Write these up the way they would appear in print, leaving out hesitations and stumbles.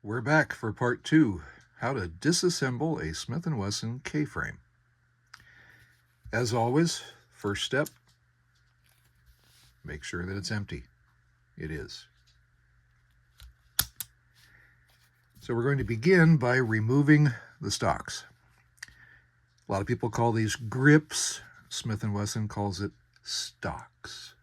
We're back for part 2, how to disassemble a Smith Wesson K frame. As always, first step, make sure that it's empty. It is. So we're going to begin by removing the stocks. A lot of people call these grips. Smith & Wesson calls it stocks.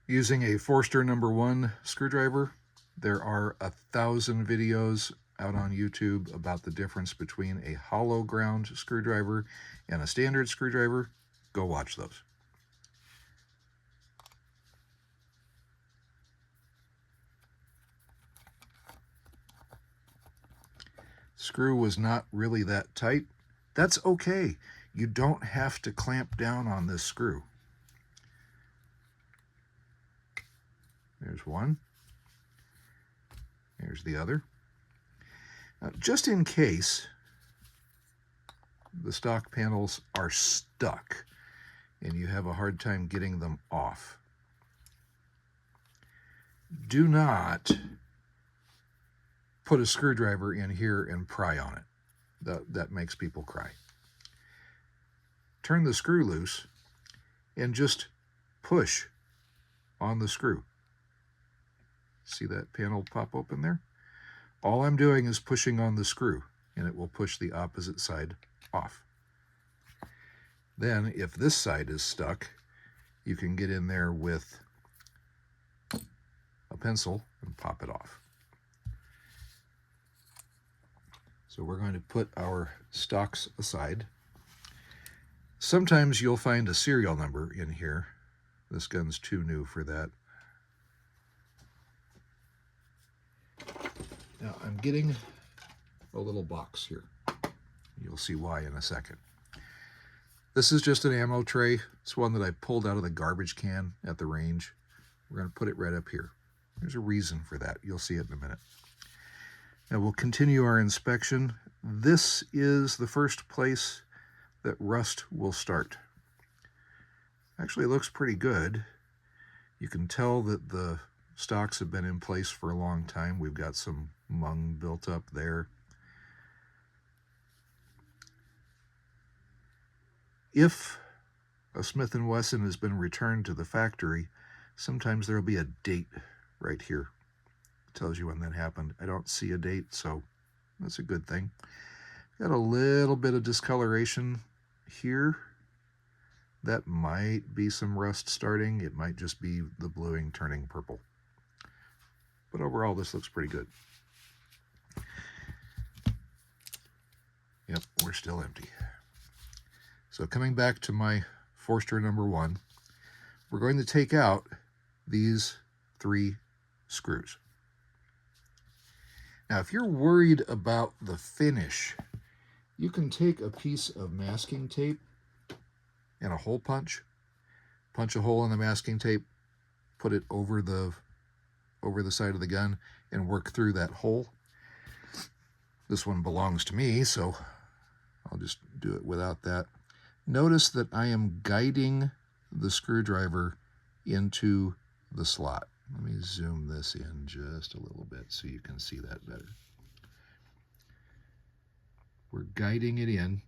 Using a Forster No. 1 screwdriver, there are 1,000 videos out on YouTube about the difference between a hollow ground screwdriver and a standard screwdriver. Go watch those. Screw was not really that tight. That's okay. You don't have to clamp down on this screw. There's one. There's the other. Now, just in case the stock panels are stuck and you have a hard time getting them off, do not put a screwdriver in here and pry on it. That makes people cry. Turn the screw loose and just push on the screw. See that panel pop open there? All I'm doing is pushing on the screw, and it will push the opposite side off. Then, if this side is stuck, you can get in there with a pencil and pop it off. So we're going to put our stocks aside. Sometimes you'll find a serial number in here. This gun's too new for that. Now I'm getting a little box here. You'll see why in a second. This is just an ammo tray. It's one that I pulled out of the garbage can at the range. We're going to put it right up here. There's a reason for that. You'll see it in a minute. Now we'll continue our inspection. This is the first place that rust will start. Actually, it looks pretty good. You can tell that the stocks have been in place for a long time. We've got some mung built up there. If a Smith & Wesson has been returned to the factory, sometimes there'll be a date right here. It tells you when that happened. I don't see a date, so that's a good thing. Got a little bit of discoloration here. That might be some rust starting. It might just be the bluing turning purple. But overall, this looks pretty good. Yep, we're still empty. So coming back to my Forster No. 1, we're going to take out these 3 screws. Now, if you're worried about the finish, you can take a piece of masking tape and a hole punch a hole in the masking tape, put it over the side of the gun, and work through that hole. This one belongs to me, so I'll just do it without that. Notice that I am guiding the screwdriver into the slot. Let me zoom this in just a little bit so you can see that better. We're guiding it in.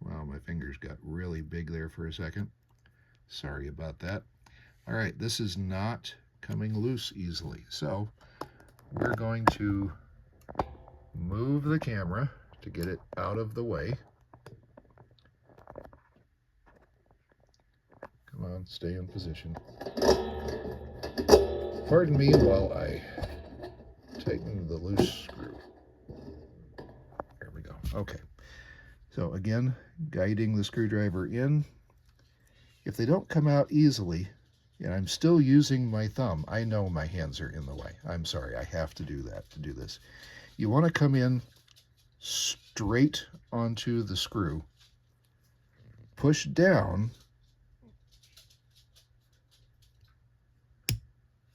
Wow, my fingers got really big there for a second. Sorry about that. All right, this is not coming loose easily. So we're going to move the camera to get it out of the way. Come on, stay in position. Pardon me while I tighten the loose screw. There we go. Okay. So again, guiding the screwdriver in. If they don't come out easily, and I'm still using my thumb, I know my hands are in the way. I'm sorry, I have to do that to do this. You want to come in straight onto the screw, push down,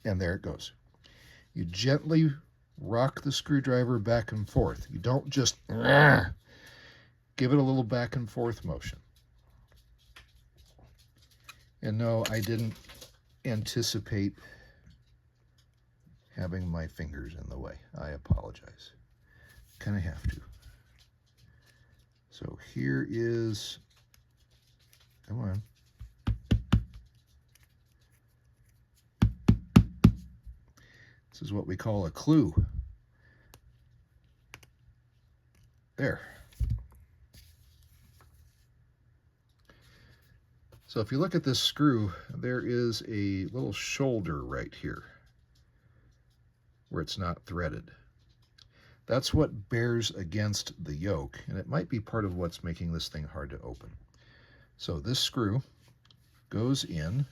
and there it goes. You gently rock the screwdriver back and forth. You don't just give it a little back and forth motion. And no, I didn't anticipate having my fingers in the way. I apologize. Kind of have to. So here is, come on. This is what we call a clue. There. So if you look at this screw, there is a little shoulder right here where it's not threaded. That's what bears against the yoke, and it might be part of what's making this thing hard to open. So this screw goes in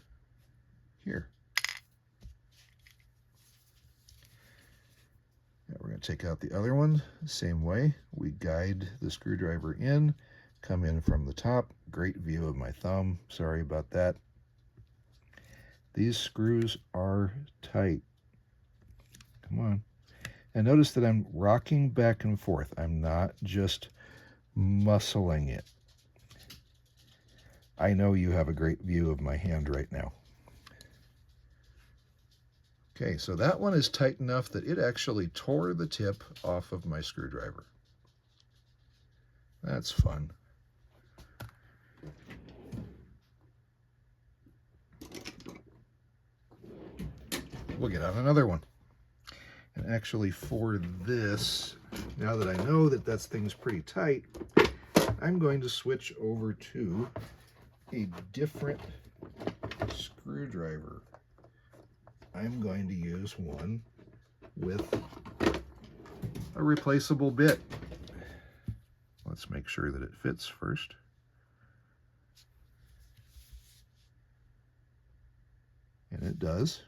here. Now we're going to take out the other one, same way. We guide the screwdriver in, come in from the top. Great view of my thumb, sorry about that. These screws are tight. Come on. And notice that I'm rocking back and forth. I'm not just muscling it. I know you have a great view of my hand right now. Okay, so that one is tight enough that it actually tore the tip off of my screwdriver. That's fun. We'll get on another one. And actually for this, now that I know that thing's pretty tight, I'm going to switch over to a different screwdriver. I'm going to use one with a replaceable bit. Let's make sure that it fits first. And it does.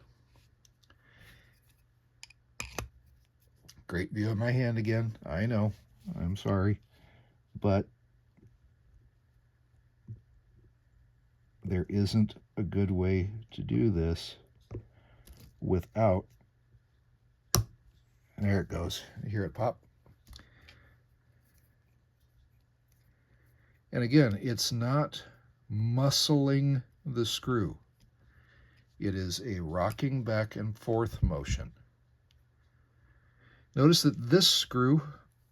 Great view of my hand again. I know. I'm sorry. But there isn't a good way to do this without, and there it goes. You hear it pop. And again, it's not muscling the screw. It is a rocking back and forth motion. Notice that this screw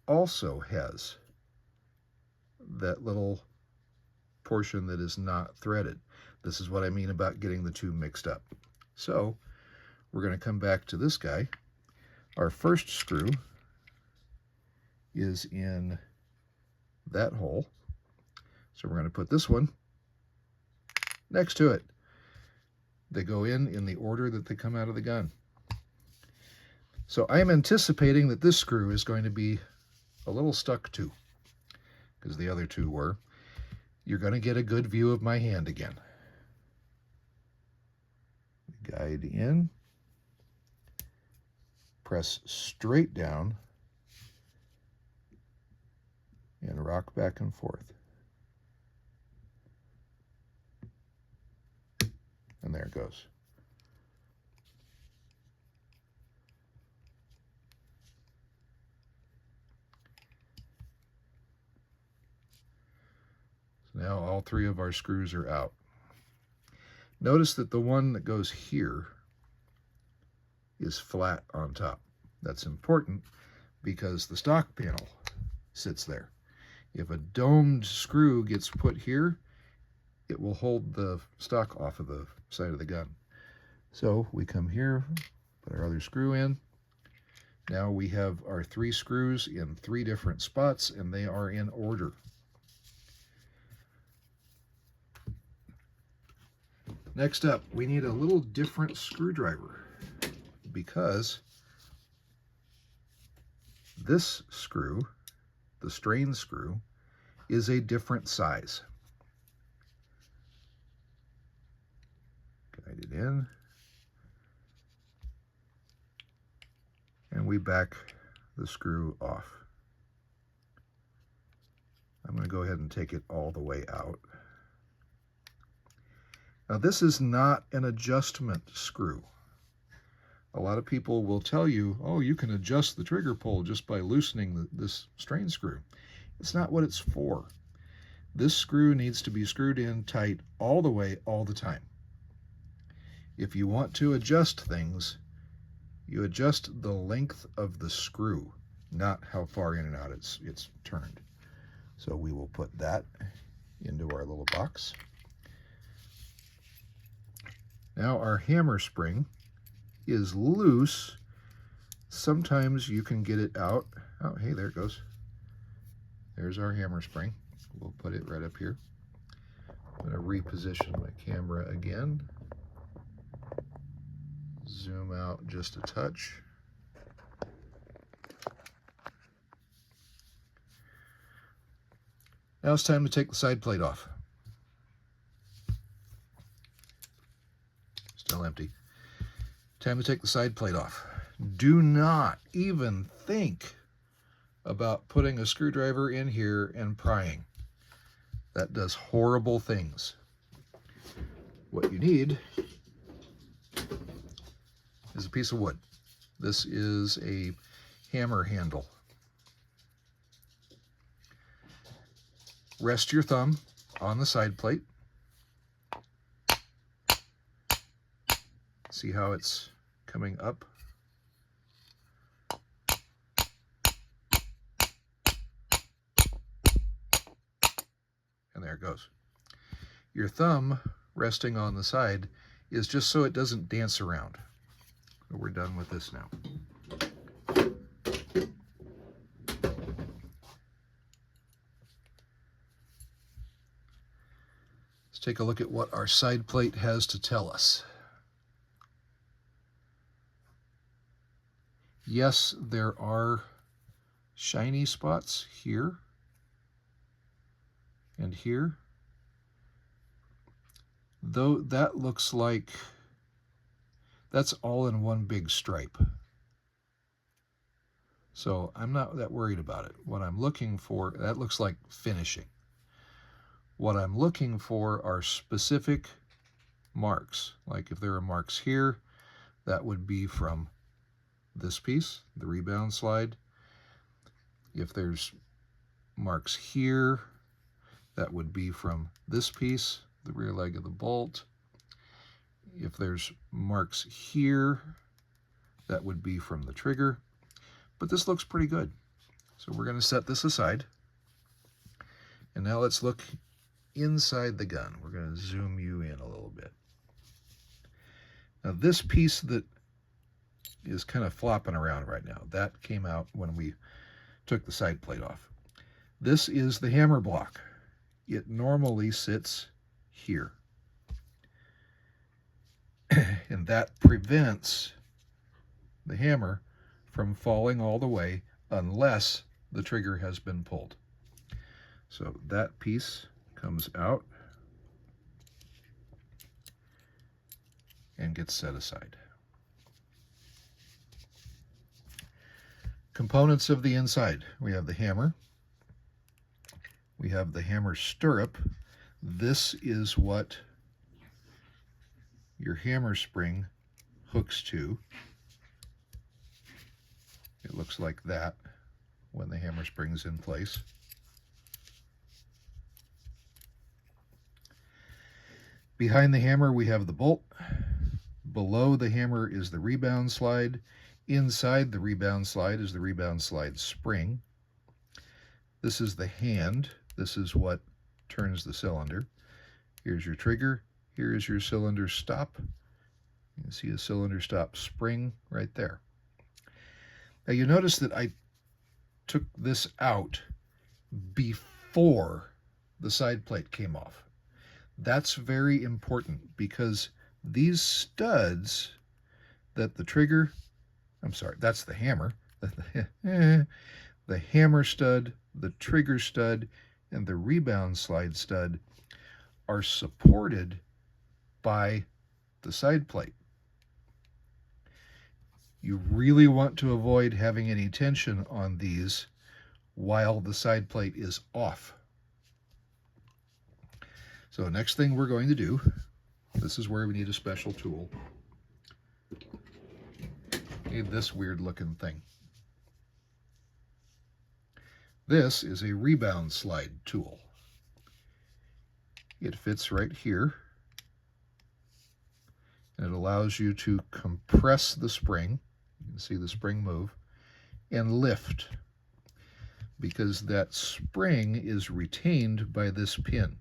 also has that little portion that is not threaded. This is what I mean about getting the two mixed up. So we're going to come back to this guy. Our first screw is in that hole. So we're going to put this one next to it. They go in the order that they come out of the gun. So I'm anticipating that this screw is going to be a little stuck too, because the other two were. You're going to get a good view of my hand again. Guide in, press straight down, and rock back and forth. And there it goes. So now all three of our screws are out. Notice that the one that goes here is flat on top. That's important because the stock panel sits there. If a domed screw gets put here, it will hold the stock off of the side of the gun. So we come here, put our other screw in. Now we have our three screws in three different spots, and they are in order. Next up, we need a little different screwdriver because this screw, the strain screw, is a different size. Guide it in. And we back the screw off. I'm going to go ahead and take it all the way out. Now this is not an adjustment screw. A lot of people will tell you, oh, you can adjust the trigger pull just by loosening this strain screw. It's not what it's for. This screw needs to be screwed in tight all the way, all the time. If you want to adjust things, you adjust the length of the screw, not how far in and out it's turned. So we will put that into our little box. Now our hammer spring is loose. Sometimes you can get it out. Oh, hey, there it goes. There's our hammer spring. We'll put it right up here. I'm going to reposition my camera again. Zoom out just a touch. Now it's time to take the side plate off. Still empty. Time to take the side plate off. Do not even think about putting a screwdriver in here and prying. That does horrible things. What you need is a piece of wood. This is a hammer handle. Rest your thumb on the side plate. See how it's coming up? And there it goes. Your thumb resting on the side is just so it doesn't dance around. We're done with this now. Let's take a look at what our side plate has to tell us. Yes, there are shiny spots here and here, though that looks like that's all in one big stripe. So I'm not that worried about it. What I'm looking for, that looks like finishing. What I'm looking for are specific marks. Like if there are marks here, that would be from this piece, the rebound slide. If there's marks here, that would be from this piece, the rear leg of the bolt. If there's marks here, that would be from the trigger. But this looks pretty good. So we're going to set this aside. And now let's look inside the gun. We're going to zoom you in a little bit. Now this piece that is kind of flopping around right now, that came out when we took the side plate off. This is the hammer block. It normally sits here. And that prevents the hammer from falling all the way unless the trigger has been pulled. So that piece comes out and gets set aside. Components of the inside. We have the hammer. We have the hammer stirrup. This is what your hammer spring hooks to. It looks like that when the hammer spring's in place. Behind the hammer we have the bolt. Below the hammer is the rebound slide. Inside the rebound slide is the rebound slide spring. This is the hand. This is what turns the cylinder. Here's your trigger. Here is your cylinder stop. You can see a cylinder stop spring right there. Now you notice that I took this out before the side plate came off. That's very important because these studs that the trigger, I'm sorry, that's the hammer. The hammer stud, the trigger stud, and the rebound slide stud are supported by the side plate. You really want to avoid having any tension on these while the side plate is off. So next thing we're going to do, this is where we need a special tool. Need this weird looking thing. This is a rebound slide tool. It fits right here. And it allows you to compress the spring. You can see the spring move, and lift, because that spring is retained by this pin.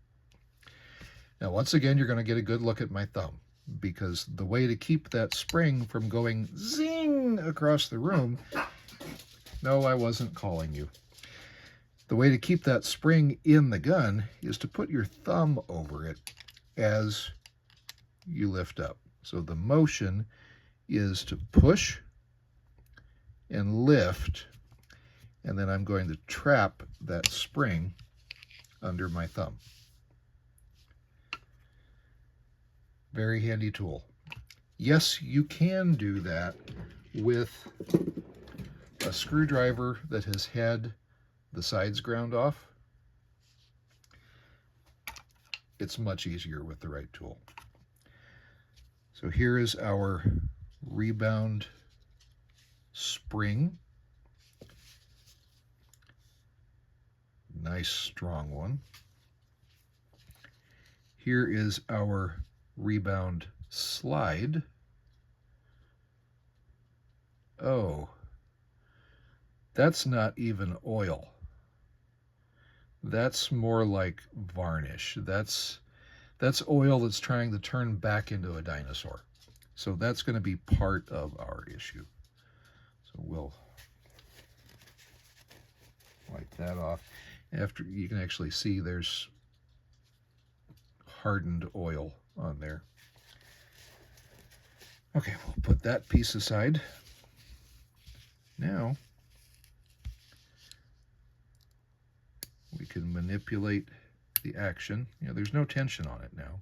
Now, once again, you're going to get a good look at my thumb, because the way to keep that spring from going zing across the room, no, I wasn't calling you. The way to keep that spring in the gun is to put your thumb over it as you lift up. So the motion is to push and lift, and then I'm going to trap that spring under my thumb. Very handy tool. Yes, you can do that with a screwdriver that has had the sides ground off. It's much easier with the right tool. So here is our rebound spring. Nice strong one. Here is our rebound slide. Oh, that's not even oil. That's more like varnish. That's oil that's trying to turn back into a dinosaur. So that's going to be part of our issue. So we'll wipe that off. After, you can actually see there's hardened oil on there. Okay, we'll put that piece aside. Now we can manipulate the action. You know, there's no tension on it now.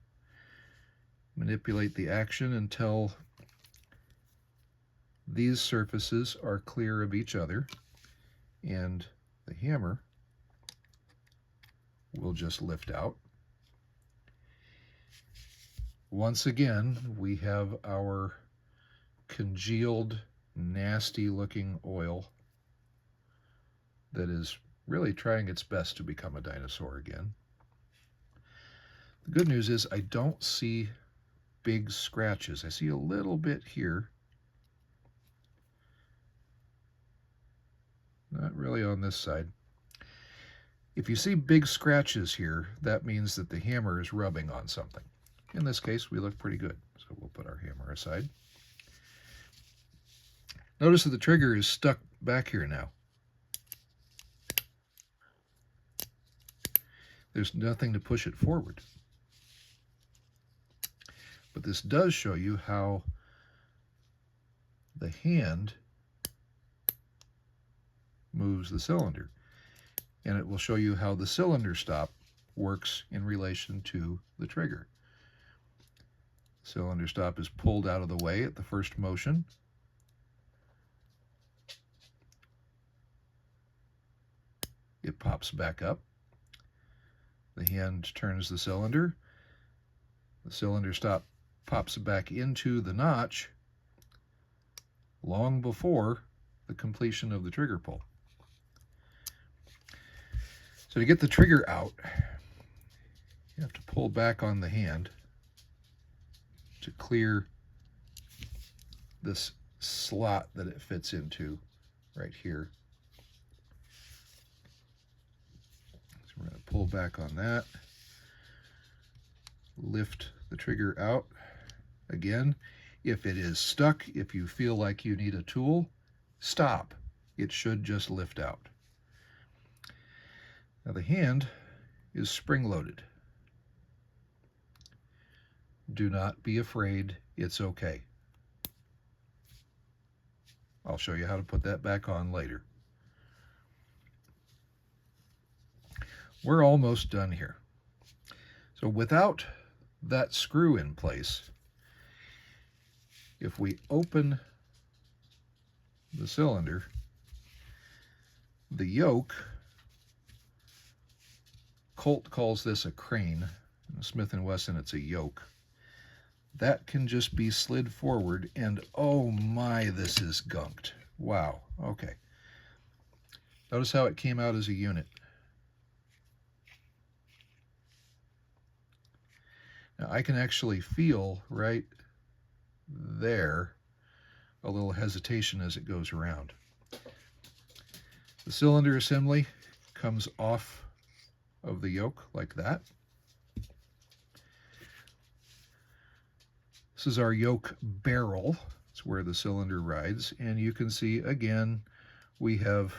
Manipulate the action until these surfaces are clear of each other, and the hammer will just lift out. Once again, we have our congealed, nasty looking oil that is really trying its best to become a dinosaur again. The good news is I don't see big scratches. I see a little bit here. Not really on this side. If you see big scratches here, that means that the hammer is rubbing on something. In this case, we look pretty good. So we'll put our hammer aside. Notice that the trigger is stuck back here now. There's nothing to push it forward. But this does show you how the hand moves the cylinder. And it will show you how the cylinder stop works in relation to the trigger. Cylinder stop is pulled out of the way at the first motion. It pops back up. The hand turns the cylinder. The cylinder stop pops back into the notch long before the completion of the trigger pull. So to get the trigger out, you have to pull back on the hand to clear this slot that it fits into right here. So we're going to pull back on that, lift the trigger out. Again, if it is stuck, if you feel like you need a tool, stop. It should just lift out. Now the hand is spring-loaded. Do not be afraid, it's okay. I'll show you how to put that back on later. We're almost done here. So without that screw in place, if we open the cylinder, the yoke, Colt calls this a crane. In Smith Wesson, it's a yoke. That can just be slid forward, and oh my, this is gunked. Wow, okay. Notice how it came out as a unit. Now I can actually feel right there a little hesitation as it goes around. The cylinder assembly comes off of the yoke like that. This is our yoke barrel. It's where the cylinder rides, and you can see again we have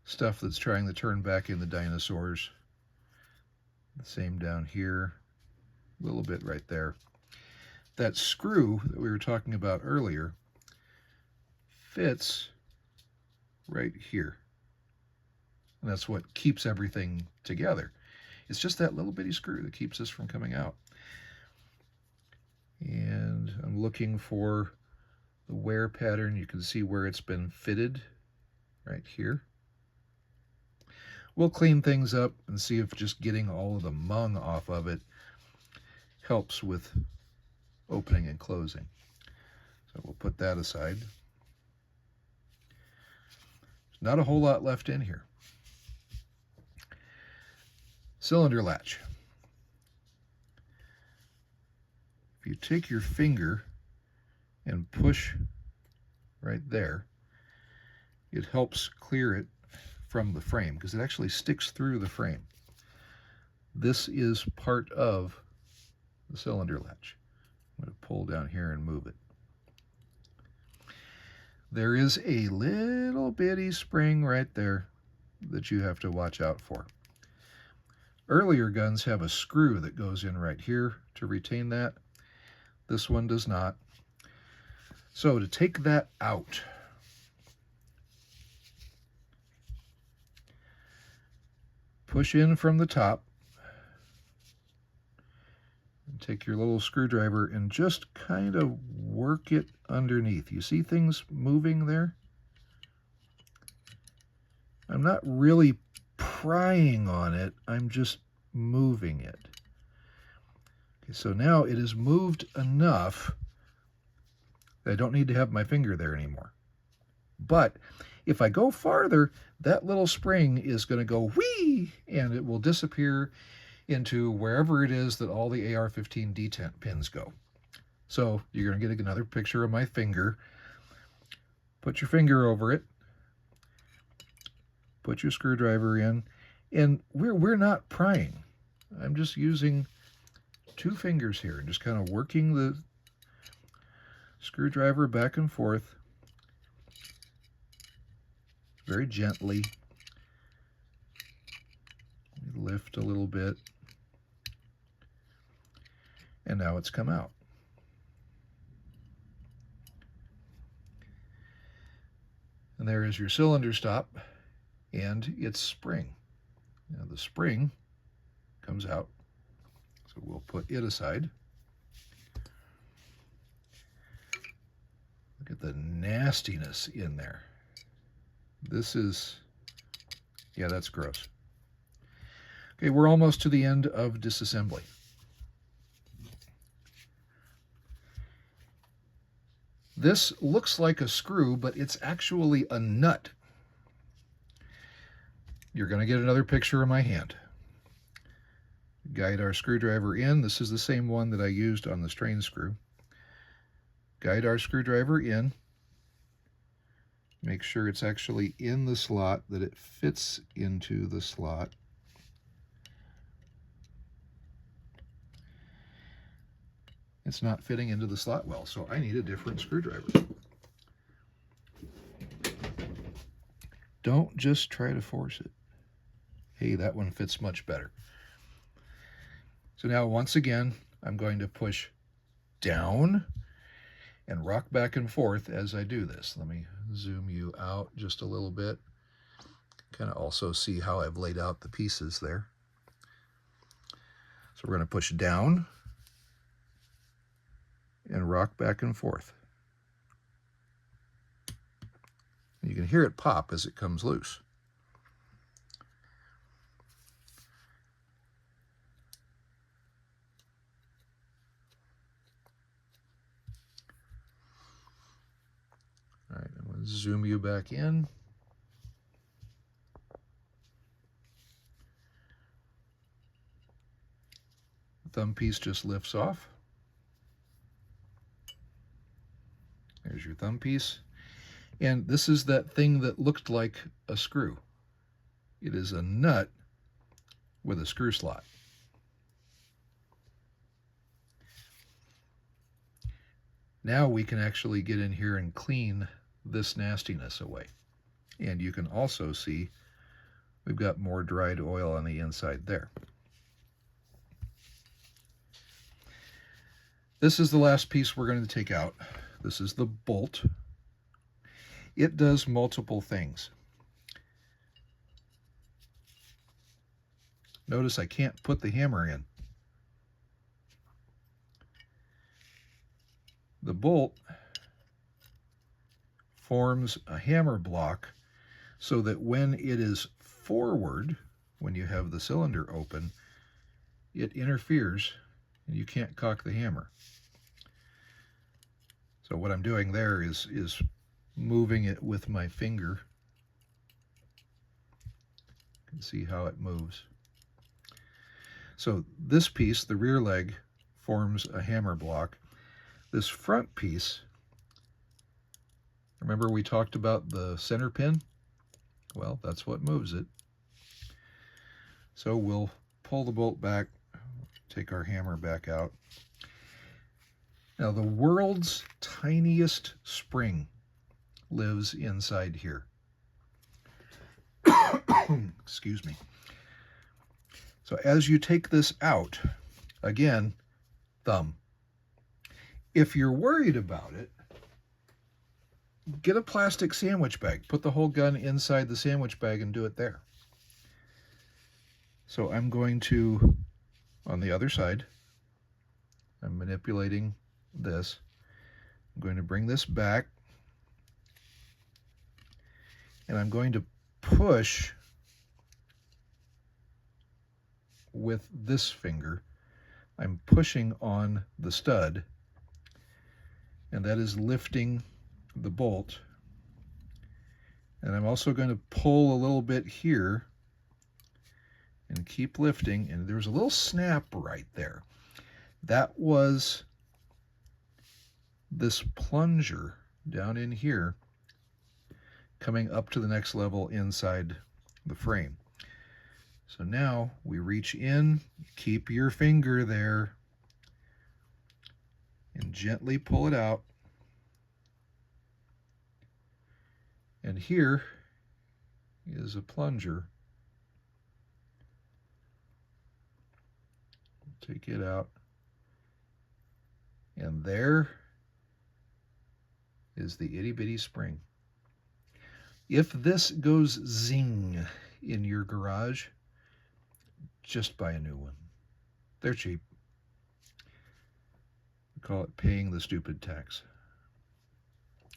stuff that's trying to turn back in the dinosaurs. The same down here, a little bit right there. That screw that we were talking about earlier fits right here. And that's what keeps everything together. It's just that little bitty screw that keeps this from coming out. And I'm looking for the wear pattern. You can see where it's been fitted right here. We'll clean things up and see if just getting all of the mung off of it helps with opening and closing. So we'll put that aside. There's not a whole lot left in here. Cylinder latch. If you take your finger and push right there, it helps clear it from the frame because it actually sticks through the frame. This is part of the cylinder latch. I'm going to pull down here and move it. There is a little bitty spring right there that you have to watch out for. Earlier guns have a screw that goes in right here to retain that. This one does not. So to take that out, push in from the top and take your little screwdriver and just kind of work it underneath. You see things moving there? I'm not really prying on it, I'm just moving it. Okay, so now it is moved enough that I don't need to have my finger there anymore. But if I go farther, that little spring is going to go whee, and it will disappear into wherever it is that all the AR-15 detent pins go. So you're going to get another picture of my finger. Put your finger over it. Put your screwdriver in. And we're not prying. I'm just using 2 fingers here and just kind of working the screwdriver back and forth very gently. Lift a little bit. And now it's come out. And there is your cylinder stop and its spring. Now the spring comes out, so we'll put it aside. Look at the nastiness in there. This is, yeah, that's gross. Okay, we're almost to the end of disassembly. This looks like a screw, but it's actually a nut. You're going to get another picture of my hand. Guide our screwdriver in. This is the same one that I used on the strain screw. Guide our screwdriver in. Make sure it's actually in the slot, that it fits into the slot. It's not fitting into the slot well, so I need a different screwdriver. Don't just try to force it. Hey, that one fits much better. So now once again, I'm going to push down and rock back and forth as I do this. Let me zoom you out just a little bit. Kind of also see how I've laid out the pieces there. So we're going to push down and rock back and forth. You can hear it pop as it comes loose. All right, I'm going to zoom you back in. The thumb piece just lifts off. There's your thumb piece. And this is that thing that looked like a screw. It is a nut with a screw slot. Now we can actually get in here and clean this nastiness away. And you can also see we've got more dried oil on the inside there. This is the last piece we're going to take out. This is the bolt. It does multiple things. Notice I can't put the hammer in. The bolt forms a hammer block so that when it is forward, when you have the cylinder open, it interferes and you can't cock the hammer. So what I'm doing there is moving it with my finger. You can see how it moves. So this piece, the rear leg, forms a hammer block. This front piece, remember we talked about the center pin? Well, that's what moves it. So we'll pull the bolt back, take our hammer back out. Now the world's tiniest spring lives inside here. Excuse me. So as you take this out, again, thumb. If you're worried about it, get a plastic sandwich bag. Put the whole gun inside the sandwich bag and do it there. So I'm going to, on the other side, I'm manipulating this. I'm going to bring this back, and I'm going to push with this finger. I'm pushing on the stud, and that is lifting the bolt. And I'm also going to pull a little bit here and keep lifting, and there's a little snap right there. That was this plunger down in here coming up to the next level inside the frame. So now we reach in, keep your finger there, and gently pull it out. And here is a plunger. Take it out. And there is the itty bitty spring. If this goes zing in your garage, just buy a new one. They're cheap. We call it paying the stupid tax.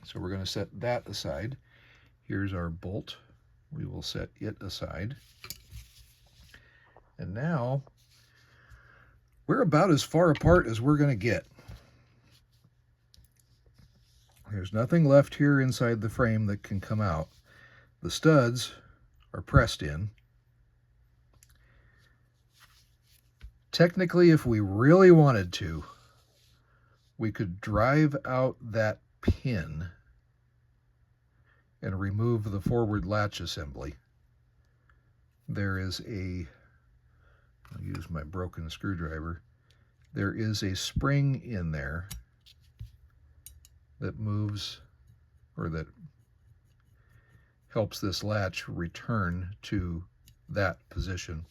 So we're going to set that aside. Here's our bolt. We will set it aside. And now we're about as far apart as we're going to get. There's nothing left here inside the frame that can come out. The studs are pressed in. Technically, if we really wanted to, we could drive out that pin and remove the forward latch assembly. There is I'll use my broken screwdriver. There is a spring in there that moves, or that helps this latch return to that position.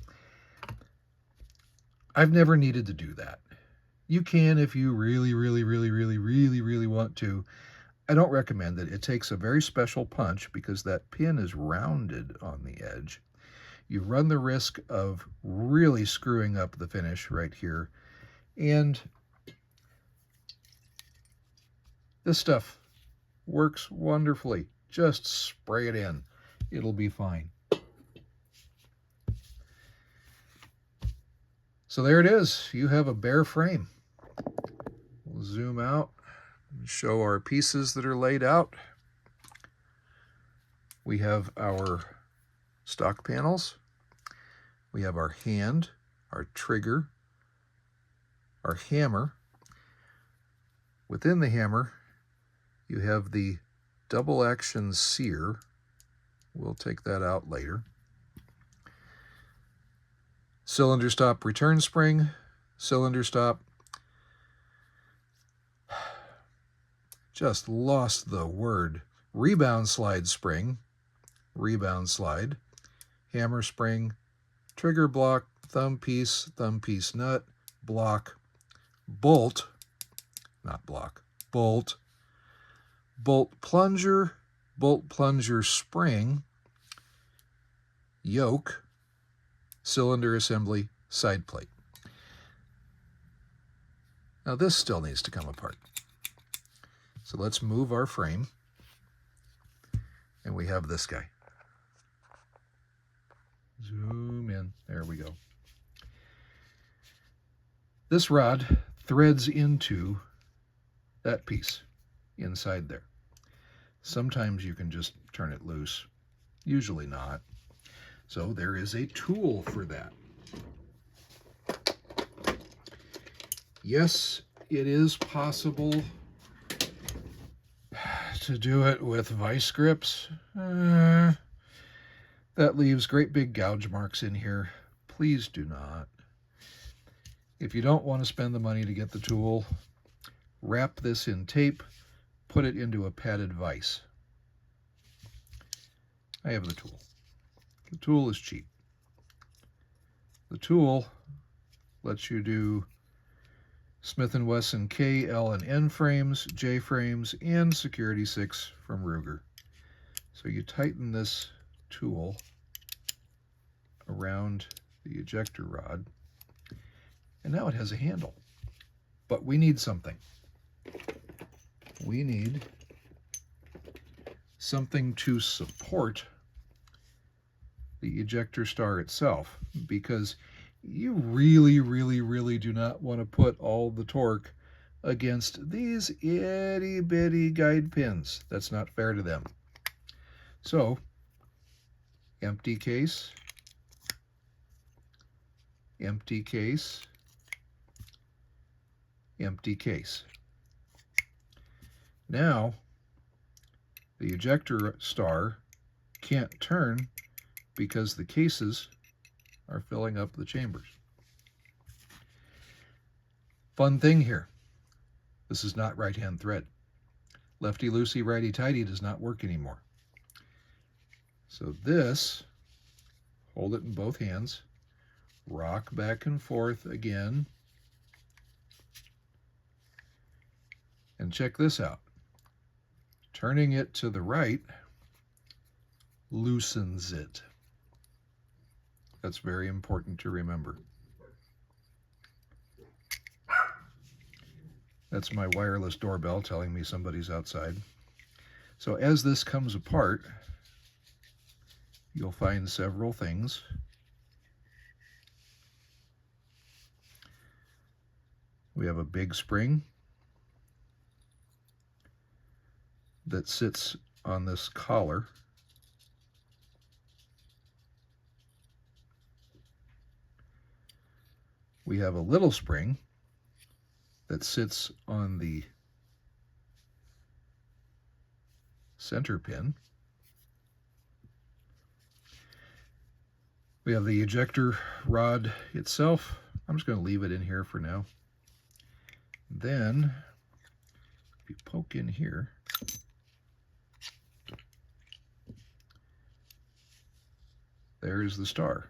I've never needed to do that. You can if you really want to. I don't recommend it. It takes a very special punch because that pin is rounded on the edge. You run the risk of really screwing up the finish right here. And this stuff works wonderfully. Just spray it in. It'll be fine. So there it is. You have a bare frame. We'll zoom out and show our pieces that are laid out. We have our stock panels. We have our hand, our trigger, our hammer. Within the hammer You have the double action sear. We'll take that out later. Cylinder stop return spring, cylinder stop. Just lost the word. Rebound slide spring, rebound slide, hammer spring, trigger block, thumb piece nut, block, bolt, not block, bolt, bolt plunger spring, yoke, cylinder assembly, side plate. Now this still needs to come apart. So let's move our frame, and we have this guy. Zoom in, there we go. This rod threads into that piece inside there. Sometimes you can just turn it loose, usually not. So there is a tool for that. Yes, it is possible to do it with vice grips. That leaves great big gouge marks in here. Please do not. If you don't want to spend the money to get the tool, wrap this in tape, put it into a padded vise. I have the tool. The tool is cheap. The tool lets you do Smith Wesson K, L, and N frames, J frames, and Security 6 from Ruger. So you tighten this tool around the ejector rod, and now it has a handle. But we need something. We need something to support the ejector star itself, because you really do not want to put all the torque against these itty-bitty guide pins. That's not fair to them. So, empty case, empty case, empty case. Now, the ejector star can't turn because the cases are filling up the chambers. Fun thing here, this is not right-hand thread. Lefty-loosey, righty-tighty does not work anymore. So this, hold it in both hands, rock back and forth again, and check this out. Turning it to the right loosens it. That's very important to remember. That's my wireless doorbell telling me somebody's outside. So as this comes apart, you'll find several things. We have a big spring that sits on this collar. We have a little spring that sits on the center pin. We have the ejector rod itself. I'm just going to leave it in here for now. Then, if you poke in here, there's the star.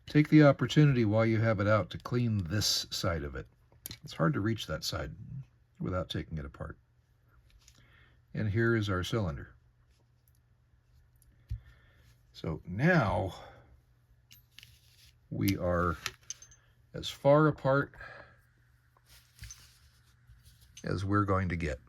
Take the opportunity while you have it out to clean this side of it. It's hard to reach that side without taking it apart. And here is our cylinder. So now we are as far apart as we're going to get.